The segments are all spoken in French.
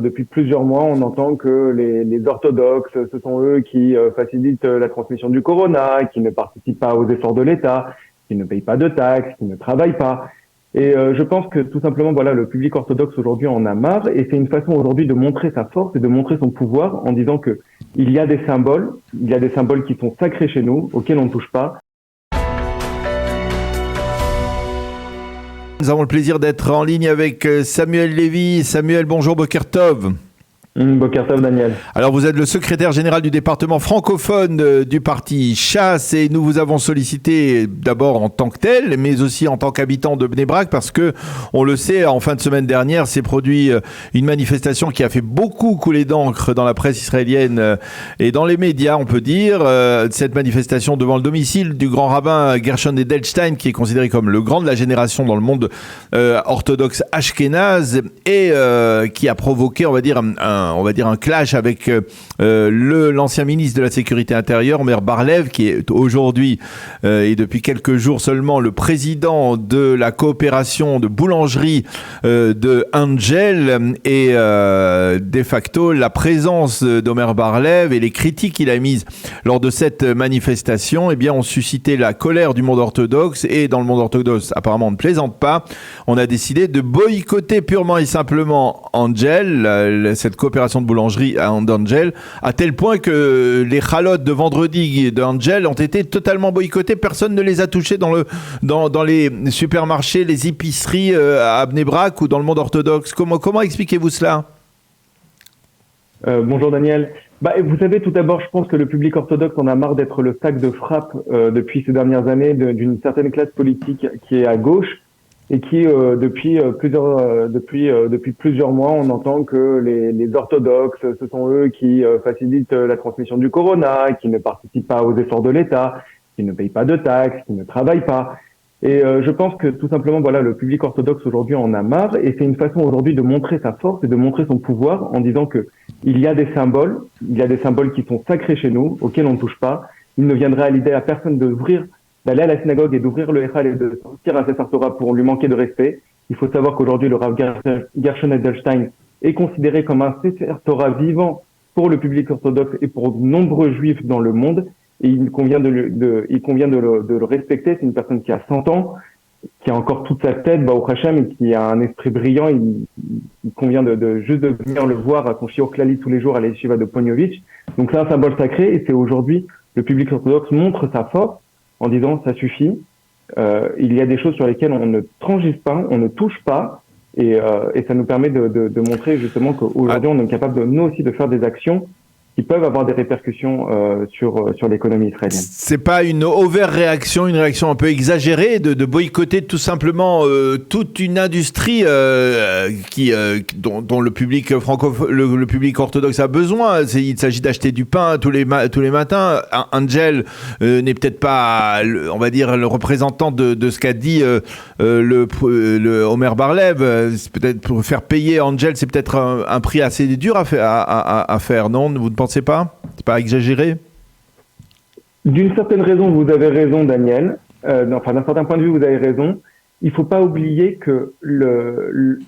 depuis plusieurs mois, on entend que les orthodoxes, ce sont eux qui facilitent la transmission du corona, qui ne participent pas aux efforts de l'État, qui ne payent pas de taxes, qui ne travaillent pas. Et je pense que tout simplement, voilà, le public orthodoxe aujourd'hui en a marre, et c'est une façon aujourd'hui de montrer sa force et de montrer son pouvoir en disant que il y a des symboles, qui sont sacrés chez nous, auxquels on ne touche pas. Nous avons le plaisir d'être en ligne avec Samuel Lévy. Samuel, bonjour, Boker Tov. Boker Tov, Daniel. Alors, vous êtes le secrétaire général du département francophone du parti Chasse et nous vous avons sollicité d'abord en tant que tel, mais aussi en tant qu'habitant de Bnei Brak parce que, on le sait, en fin de semaine dernière, s'est produit une manifestation qui a fait beaucoup couler d'encre dans la presse israélienne et dans les médias, on peut dire. Cette manifestation devant le domicile du grand rabbin Gershon Edelstein, qui est considéré comme le grand de la génération dans le monde orthodoxe ashkénaze et qui a provoqué, on va dire un clash avec l'ancien ministre de la Sécurité intérieure, Omer Bar-Lev, qui est aujourd'hui et depuis quelques jours seulement le président de la coopération de boulangerie de Angel et de facto la présence d'Omer Bar-Lev et les critiques qu'il a mises lors de cette manifestation ont suscité la colère du monde orthodoxe et dans le monde orthodoxe apparemment on ne plaisante pas. On a décidé de boycotter purement et simplement Angel, cette coopération de boulangerie à Angel, à tel point que les chalotes de vendredi d'Angel ont été totalement boycottées. Personne ne les a touchées dans les supermarchés, les épiceries à Bnei Brak ou dans le monde orthodoxe. Comment expliquez-vous cela ? Bonjour Daniel. Vous savez, tout d'abord, je pense que le public orthodoxe en a marre d'être le sac de frappe depuis ces dernières années d'une certaine classe politique qui est à gauche et qui depuis plusieurs mois, on entend que les orthodoxes, ce sont eux qui facilitent la transmission du corona, qui ne participent pas aux efforts de l'État, qui ne payent pas de taxes, qui ne travaillent pas. Et je pense que tout simplement, voilà, le public orthodoxe aujourd'hui en a marre, et c'est une façon aujourd'hui de montrer sa force et de montrer son pouvoir en disant que il y a des symboles qui sont sacrés chez nous, auxquels on ne touche pas. Il ne viendrait à l'idée à personne d'aller à la synagogue et d'ouvrir le Echal et de sortir un Sefer Torah pour lui manquer de respect. Il faut savoir qu'aujourd'hui, le Rav Gershon Edelstein est considéré comme un Sefer Torah vivant pour le public orthodoxe et pour de nombreux juifs dans le monde. Et il convient de le respecter. C'est une personne qui a 100 ans, qui a encore toute sa tête, Baruch Hashem, et qui a un esprit brillant. Il convient juste de venir le voir à son shiur klali tous les jours à l'Yeshiva de Ponyovitch. Donc c'est un symbole sacré et c'est aujourd'hui, le public orthodoxe montre sa force en disant ça suffit, il y a des choses sur lesquelles on ne transige pas, on ne touche pas, et ça nous permet de montrer justement qu'aujourd'hui on est capable nous aussi de faire des actions qui peuvent avoir des répercussions sur l'économie israélienne. C'est pas une overréaction, une réaction un peu exagérée de boycotter tout simplement toute une industrie dont le public le public orthodoxe a besoin. Il s'agit d'acheter du pain tous les matins. Angel n'est peut-être pas, on va dire, le représentant de ce qu'a dit le Omer Bar-Lev. C'est peut-être pour faire payer Angel, c'est peut-être un prix assez dur à faire, non ? Vous ne pensez pas ? C'est pas exagéré ? D'une certaine raison, vous avez raison, Daniel. D'un certain point de vue, vous avez raison. Il faut pas oublier que le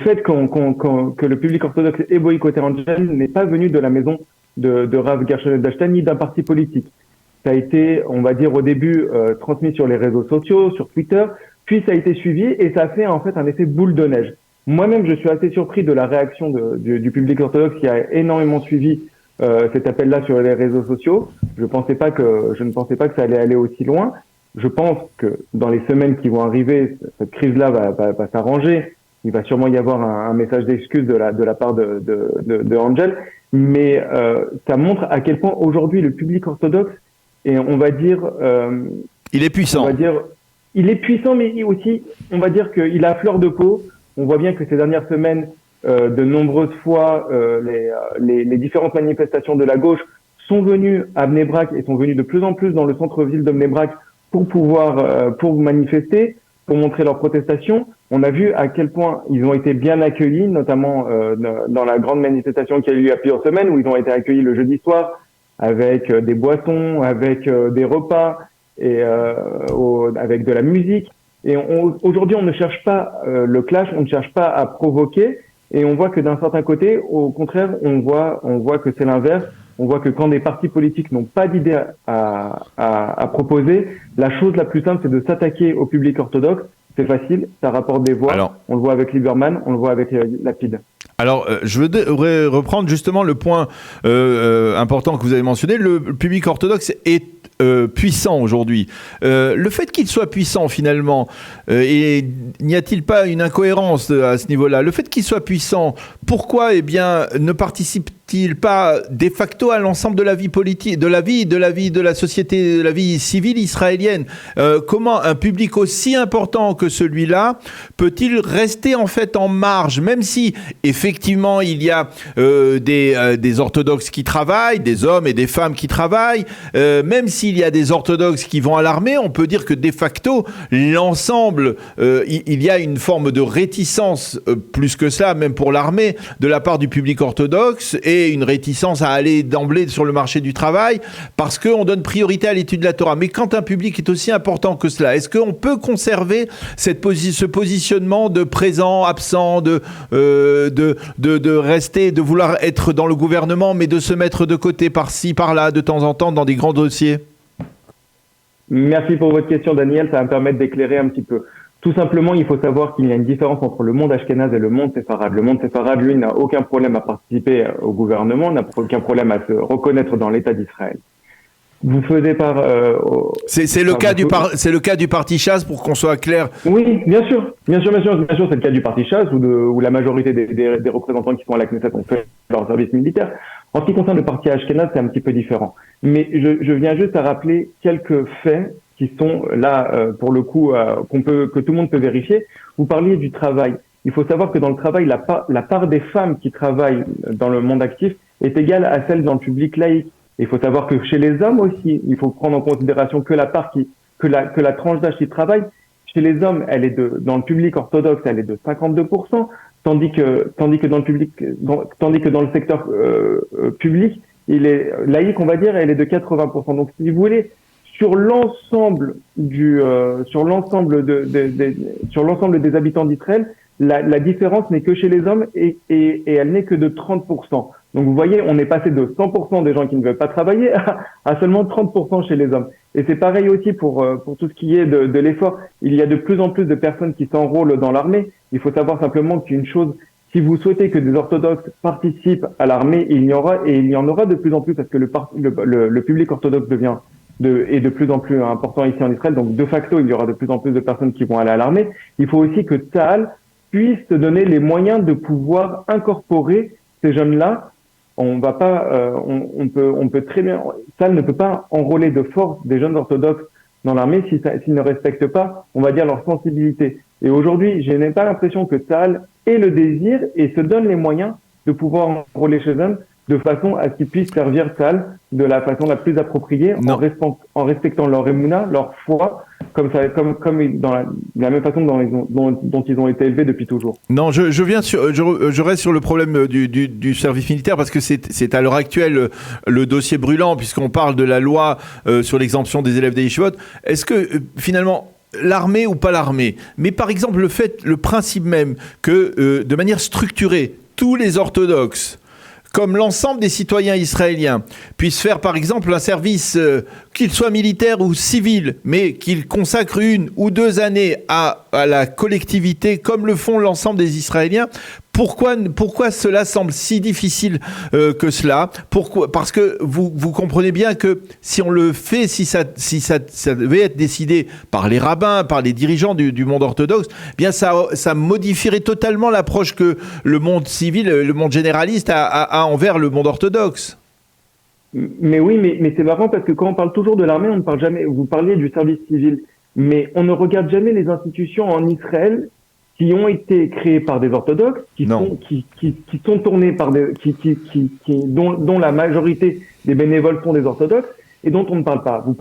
fait que le public orthodoxe ait boycotté Angel n'est pas venu de la maison de Rav Gershon Edelstein ni d'un parti politique. Ça a été, on va dire au début, transmis sur les réseaux sociaux, sur Twitter, puis ça a été suivi et ça a fait en fait un effet boule de neige. Moi-même, je suis assez surpris de la réaction du public orthodoxe qui a énormément suivi cet appel-là sur les réseaux sociaux. Je ne pensais pas que ça allait aller aussi loin. Je pense que dans les semaines qui vont arriver, cette crise-là va s'arranger. Il va sûrement y avoir un message d'excuse de la part de Angel, mais ça montre à quel point aujourd'hui le public orthodoxe et on va dire il est puissant. Il est puissant, mais aussi on va dire qu'il a à fleur de peau. On voit bien que ces dernières semaines, de nombreuses fois, les différentes manifestations de la gauche sont venues à Bnei Brak et sont venues de plus en plus dans le centre-ville de Bnei Brak pour manifester, pour montrer leur protestation. On a vu à quel point ils ont été bien accueillis, notamment dans la grande manifestation qui a eu lieu il y a plusieurs semaines, où ils ont été accueillis le jeudi soir avec des boissons, avec des repas et avec de la musique. Et aujourd'hui, on ne cherche pas le clash, on ne cherche pas à provoquer, Et on voit que d'un certain côté, au contraire, on voit que c'est l'inverse. On voit que quand des partis politiques n'ont pas d'idée à proposer, la chose la plus simple, c'est de s'attaquer au public orthodoxe. C'est facile, ça rapporte des voix. Alors, on le voit avec Lieberman, on le voit avec Lapid. Alors, je voudrais reprendre justement le point important que vous avez mentionné. Le public orthodoxe est puissant aujourd'hui. Le fait qu'il soit puissant finalement, et n'y a-t-il pas une incohérence à ce niveau-là? Le fait qu'il soit puissant, pourquoi ne participe-t-il pas de facto à l'ensemble de la vie politique, de la vie de la société, de la vie civile israélienne? Comment un public aussi important que celui-là peut-il rester en fait en marge, même si effectivement il y a des orthodoxes qui travaillent, des hommes et des femmes qui travaillent, même s'il y a des orthodoxes qui vont à l'armée, on peut dire que de facto l'ensemble, il y a une forme de réticence, plus que cela, même pour l'armée, de la part du public orthodoxe, et une réticence à aller d'emblée sur le marché du travail, parce qu'on donne priorité à l'étude de la Torah. Mais quand un public est aussi important que cela, est-ce qu'on peut conserver ce positionnement de présent, absent, de rester, de vouloir être dans le gouvernement, mais de se mettre de côté par-ci, par-là, de temps en temps, dans des grands dossiers? Merci pour votre question, Daniel. Ça va me permettre d'éclairer un petit peu. Tout simplement, il faut savoir qu'il y a une différence entre le monde ashkénaze et le monde séfarade. Le monde séfarade, lui, n'a aucun problème à participer au gouvernement, n'a aucun problème à se reconnaître dans l'État d'Israël. Vous faisiez part... c'est le cas du parti Chasse, pour qu'on soit clair. Oui, bien sûr, c'est le cas du parti Chasse, où la majorité des représentants qui sont à la Knesset ont fait leur service militaire. En ce qui concerne le parti ashkénaze, c'est un petit peu différent. Mais je viens juste à rappeler quelques faits qui sont là, pour le coup, que tout le monde peut vérifier. Vous parliez du travail. Il faut savoir que dans le travail, la part des femmes qui travaillent dans le monde actif est égale à celle dans le public laïque. Il faut savoir que chez les hommes aussi, il faut prendre en considération que la tranche d'âge qui travaille. Chez les hommes, elle est dans le public orthodoxe, elle est de 52%, tandis que dans le secteur public, il est laïque, on va dire, elle est de 80%. Donc, si vous voulez, sur l'ensemble des habitants d'Israël, la différence n'est que chez les hommes et elle n'est que de 30%. Donc vous voyez, on est passé de 100% des gens qui ne veulent pas travailler à seulement 30% chez les hommes. Et c'est pareil aussi pour tout ce qui est de l'effort. Il y a de plus en plus de personnes qui s'enrôlent dans l'armée. Il faut savoir simplement qu'une chose, si vous souhaitez que des orthodoxes participent à l'armée, il y en aura de plus en plus parce que le public orthodoxe est de plus en plus important ici en Israël. Donc de facto, il y aura de plus en plus de personnes qui vont aller à l'armée. Il faut aussi que Tsahal puisse se donner les moyens de pouvoir incorporer ces jeunes-là. On peut très bien, Tsahal ne peut pas enrôler de force des jeunes orthodoxes dans l'armée s'ils ne respectent pas, on va dire, leur sensibilité. Et aujourd'hui, je n'ai pas l'impression que Tsahal ait le désir et se donne les moyens de pouvoir enrôler chez eux de façon à ce qu'ils puissent servir Tsahal de la façon la plus appropriée, en respectant leur émouna, leur foi, comme dans la même façon dont ils ont été élevés depuis toujours. Non, je reste sur le problème du service militaire parce que c'est à l'heure actuelle le dossier brûlant puisqu'on parle de la loi sur l'exemption des élèves des yeshivot. Est-ce que finalement l'armée ou pas l'armée, mais par exemple le principe même que de manière structurée tous les orthodoxes comme l'ensemble des citoyens israéliens puissent faire par exemple un service, qu'il soit militaire ou civil, mais qu'ils consacrent 1 ou 2 années à la collectivité comme le font l'ensemble des Israéliens. Pourquoi cela semble si difficile que cela? Parce que vous comprenez bien que si on le fait, si ça devait être décidé par les rabbins, par les dirigeants du monde orthodoxe, eh bien ça modifierait totalement l'approche que le monde civil, le monde généraliste a envers le monde orthodoxe. Mais oui, mais c'est marrant parce que quand on parle toujours de l'armée, on ne parle jamais. Vous parliez du service civil, mais on ne regarde jamais les institutions en Israël qui ont été créés par des orthodoxes, qui sont tournés par dont la majorité des bénévoles sont des orthodoxes et dont on ne parle pas. On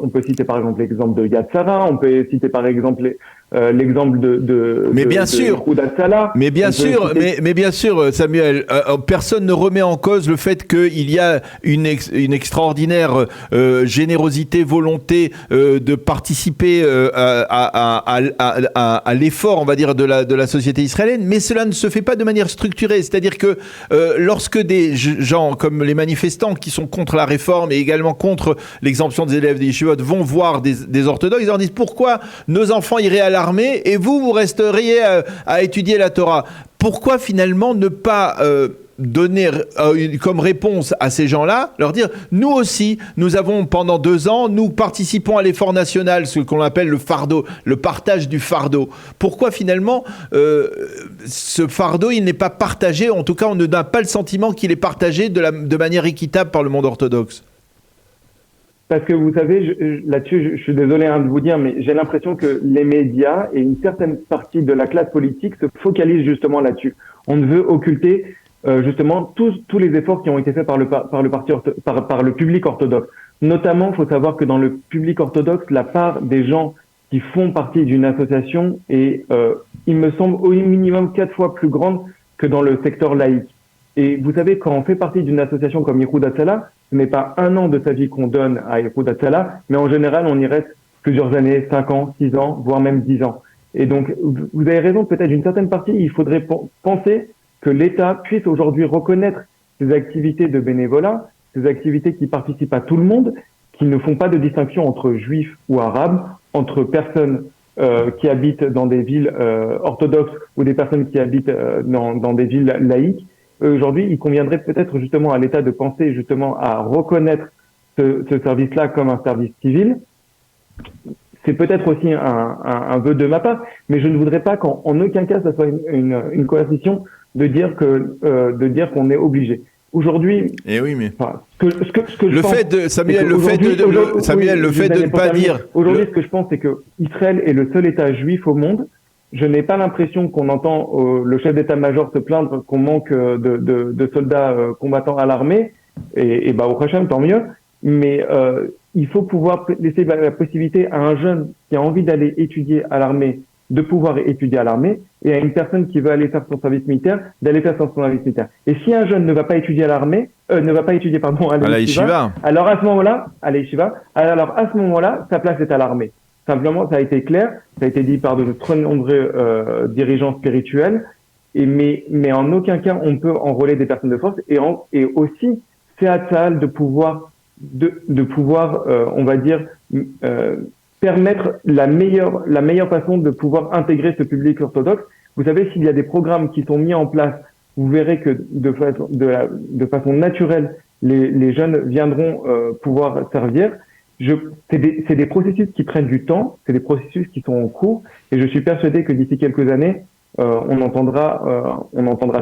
peut citer par exemple l'exemple de Yad Sarah, on peut citer par exemple l'exemple de Yehuda Salah. Mais bien sûr, Samuel, personne ne remet en cause le fait qu'il y a une extraordinaire générosité, volonté de participer à l'effort, on va dire, de la société israélienne, mais cela ne se fait pas de manière structurée. C'est-à-dire que lorsque des gens comme les manifestants qui sont contre la réforme et également contre l'exemption des élèves des yeshivot vont voir des orthodoxes, ils leur disent pourquoi nos enfants iraient à l'armée et vous resteriez à étudier la Torah. Pourquoi finalement ne pas donner comme réponse à ces gens-là, leur dire nous aussi, nous avons pendant 2 ans, nous participons à l'effort national, ce qu'on appelle le fardeau, le partage du fardeau. Pourquoi finalement ce fardeau, il n'est pas partagé, en tout cas on n'a pas le sentiment qu'il est partagé de manière équitable par le monde orthodoxe? Parce que vous savez, là-dessus, je suis désolé de vous dire, mais j'ai l'impression que les médias et une certaine partie de la classe politique se focalisent justement là-dessus. On ne veut occulter justement tous les efforts qui ont été faits par le public orthodoxe. Notamment, il faut savoir que dans le public orthodoxe, la part des gens qui font partie d'une association est, il me semble, au minimum 4 fois plus grande que dans le secteur laïque. Et vous savez, quand on fait partie d'une association comme Yehuda Salah, ce n'est pas 1 an de sa vie qu'on donne à Yehuda Salah, mais en général, on y reste plusieurs années, 5 ans, 6 ans, voire même 10 ans. Et donc, vous avez raison, peut-être d'une certaine partie, il faudrait penser que l'État puisse aujourd'hui reconnaître ces activités de bénévolat, ces activités qui participent à tout le monde, qui ne font pas de distinction entre juifs ou arabes, entre personnes qui habitent dans des villes orthodoxes ou des personnes qui habitent dans des villes laïques. Aujourd'hui, il conviendrait peut-être justement à l'État de penser justement à reconnaître ce service-là comme un service civil. C'est peut-être aussi un vœu de ma part, mais je ne voudrais pas qu'en aucun cas ça soit une coercition de dire qu'on est obligé. Aujourd'hui, oui, mais ce que le fait de Samuel, le fait de ne pas dire. Aujourd'hui, ce que je pense, c'est que Israël est le seul État juif au monde. Je n'ai pas l'impression qu'on entend le chef d'état-major se plaindre qu'on manque de soldats combattants à l'armée, et au Hashem, tant mieux, mais il faut pouvoir laisser la possibilité à un jeune qui a envie d'aller étudier à l'armée, de pouvoir étudier à l'armée, et à une personne qui veut aller faire son service militaire, d'aller faire son service militaire. Et si un jeune ne va pas étudier à l'armée, à la yeshiva, alors à ce moment-là, sa place est à l'armée. Simplement, ça a été clair, ça a été dit par de très nombreux dirigeants spirituels, mais en aucun cas on peut enrôler des personnes de force, et aussi c'est à Tzahal de pouvoir, on va dire, permettre la meilleure façon de pouvoir intégrer ce public orthodoxe. Vous savez, s'il y a des programmes qui sont mis en place, vous verrez que de façon naturelle, les jeunes viendront pouvoir servir. C'est des processus qui prennent du temps, c'est des processus qui sont en cours, et je suis persuadé que d'ici quelques années, on entendra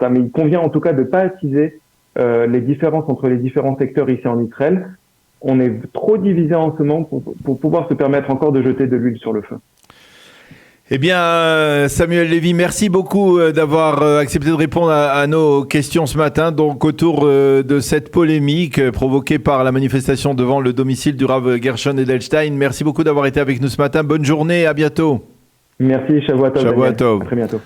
ça. Mais il convient en tout cas de ne pas attiser les différences entre les différents secteurs ici en Israël. On est trop divisé en ce moment pour pouvoir se permettre encore de jeter de l'huile sur le feu. Eh bien, Samuel Lévy, merci beaucoup d'avoir accepté de répondre à nos questions ce matin, donc autour de cette polémique provoquée par la manifestation devant le domicile du Rav Gershon Edelstein. Merci beaucoup d'avoir été avec nous ce matin. Bonne journée, à bientôt. Merci, Shavua Tov. Shavua Tov. À très bientôt.